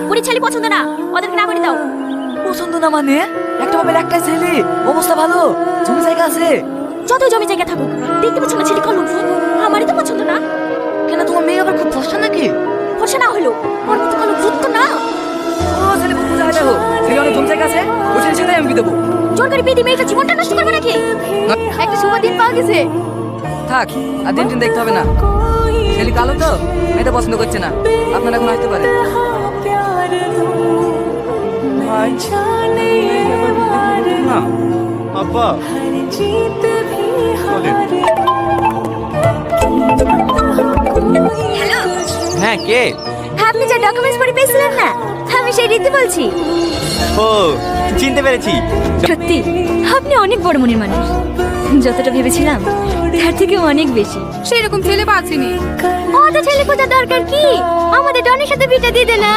বুড়ি ছেলে পছন্দ না, ওদেরকে না করে দাও। পছন্দ না মানে? একটা বাবার একটাই ছেলে, অবস্থা ভালো, জমি জায়গা আছে। যত জমি জায়গা থাকুক, দেখতে পাচ্ছ না ছেলে কালো ভূত, আমারই তো পছন্দ না। কেন তোমার মেয়ে আবার খুব ফর্সা নাকি? ফর্সা না হলো ওর মতো কালো ভূত তো না। ও ছেলে খুব বোঝা দেখো, ছেলে অনেক জমি জায়গা আছে, ওই ছেলে সেটাই আমি দেবো। জোর করে বিয়ে দিয়ে মেয়েটা জীবনটা নষ্ট করবে নাকি? একটা শুভ দিন পাওয়া গেছে। থাক, আর দিন দিন দেখতে হবে না। ছেলে কালো তো মেয়েটা পছন্দ করছে না, আপনারা এখন আসতে পারেন। না আব্বা বলেন। হ্যালো, হ্যাঁ কে? আপনি যে ডকুমেন্টস পড়ে পেয়েছিলেন না, আমি সেই রীতি বলছি। ও চিনতে পেরেছি। সত্যি আপনি অনেক বড় মনের মানুষ, যতটা ভেবেছিলাম তার থেকে অনেক বেশি। সেরকম ছেলে পাচ্ছিনি। ওটা ছেলে খোঁজার দরকার কি? আমাদের ডনের সাথে বিটা দিয়ে দে না।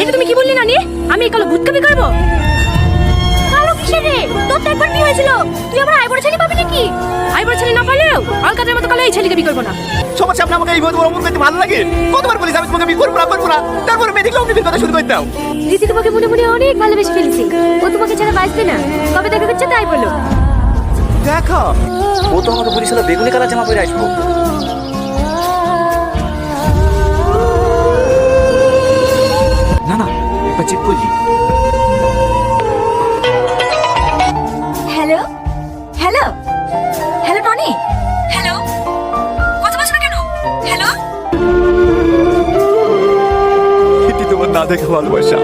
এটা তুমি কি বললি নানি? আমি এই কালো ভূতকে বিয়ে করবো? কালো কিসের রে? তোর তো একবার বিয়ে হয়েছিল, তুই আবার আইবড় ছেলে পাবি নাকি? আইবড় ছেলে না পালেও আলকাদের মতো কালো এই ছেলেকে বিয়ে করবো না। সবার সামনে আমাকে এই বড় মন করতে ভালো লাগে। কতবার বলিস আমি তোমাকে বিয়ে করবো না করবো না, তারপরে মেয়ে দেখলে অমনি বিয়ে কথা শুরু করে দাও। রীতি তোমাকে মনে মনে অনেক ভালোবেসে ফেলেছি, ও তোমাকে ছাড়া বাঁচবে না। কবে দেখা করছে তাই বলো। দেখো ও তো আমাকে বলেছিল বেগুনি কালার জামা পরে আসবো। না না একবার চেক করলি। Hello hello hello Tony, hello, কথা বলছ না কেন? হ্যালো, এটি তোমার না দেখে ভালোবাসা।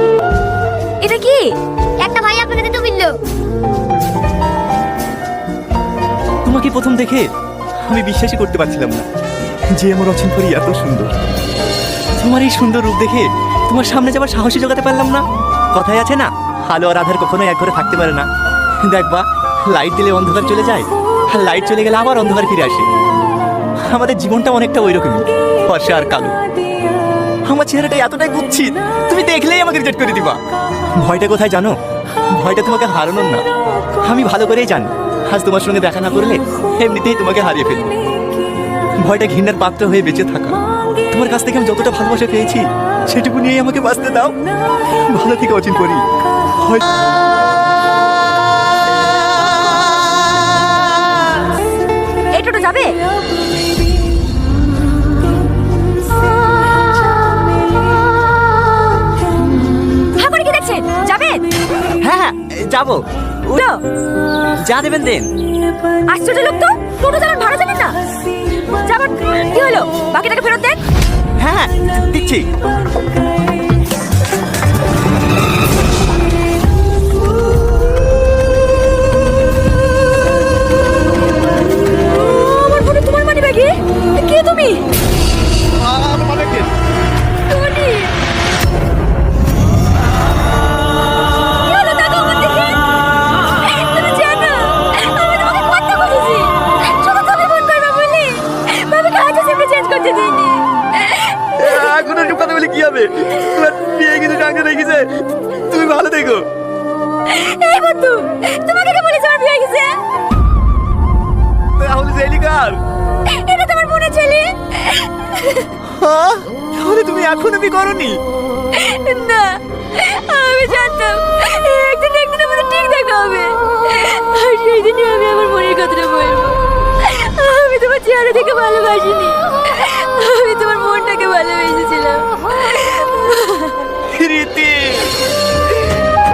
এটা কি? একটা ভাই আপনাকে দিতে বললো। তোমাকে প্রথম দেখে আমি বিশ্বাসই করতে পারছিলাম না যে আমার অচিনপুরি এত সুন্দর। তোমার এই সুন্দর রূপ দেখে তোমার সামনে যাবার সাহসী জোগাতে পারলাম না। কথাই আছে না, আলো আর আধার কখনোই এক ঘরে থাকতে পারে না। দেখবা লাইট দিলে অন্ধকার চলে যায়, আর লাইট চলে গেলে আবার অন্ধকার ফিরে আসে। আমাদের জীবনটা অনেকটা ওই রকমই, ফর্সা আর কালো। আমার চেহারাটা এতটাই কুৎসিত, তুমি দেখলেই আমাকে রিজেক্ট করে দিবা। ভয়টা কোথায় জানো? ভয়টা তোমাকে হারানোর না। আমি ভালো করেই জানি আজ তোমার সঙ্গে দেখা না করলে এমনিতেই তোমাকে হারিয়ে ফেলবো। ভয়টা ঘৃণার পাত্র হয়ে বেঁচে থাকা। তোমার কাছ থেকে আমি যতটা ভালোবাসা পেয়েছি সেটুকু নিয়েই আমাকে বাঁচতে দাও। ভালো থেকে অচিন করি। এই টোটো যাবে? হ্যাঁ করে কি দেখছেন? যাবেন? হ্যাঁ হ্যাঁ যাবো। তো যা দেবেন দেন। আশ্চর্য লোক তো, টোটো চালান ভাড়া জানেন না। যাবার কি হলো? বাকি টাকা ফেরত দেন। হ্যাঁ হ্যাঁ দিচ্ছি। আমার ফোনে তোমার মানি ব্যাগে? কে তুমি? টনি। কি হলো? তাকাও আমার দিকে। তুমি জানো, আমি তোমাকে কত খুঁজেছি। শুধু তুমি ফোন করবে বলি বাবাকে আজও সিমটা চেঞ্জ করতে দিইনি। এখন একটু কথা বলে কি হবে? তোমার বিয়ে কিছু সঙ্গে রেখেছে। তুমি ভালো থেকো। এই বন্ধু, তোমাকে কে বলেছে আমার বিয়ে হয়ে গেছে? তাহলে জেলিকার এটা তোমার বোনের ছেলে? তাহলে তুমি এখনো বিয়ে করনি? না, আমি জানতাম একদিন না একদিন আমাদের ঠিক দেখা হবে, আর সেই দিনই আমি আমার মনের কথাটা বলবো। আমি তোমার চেহারা থেকে ভালোবাসিনি, আমি তোমার মনটাকে ভালোবেসেছিলাম। রীতি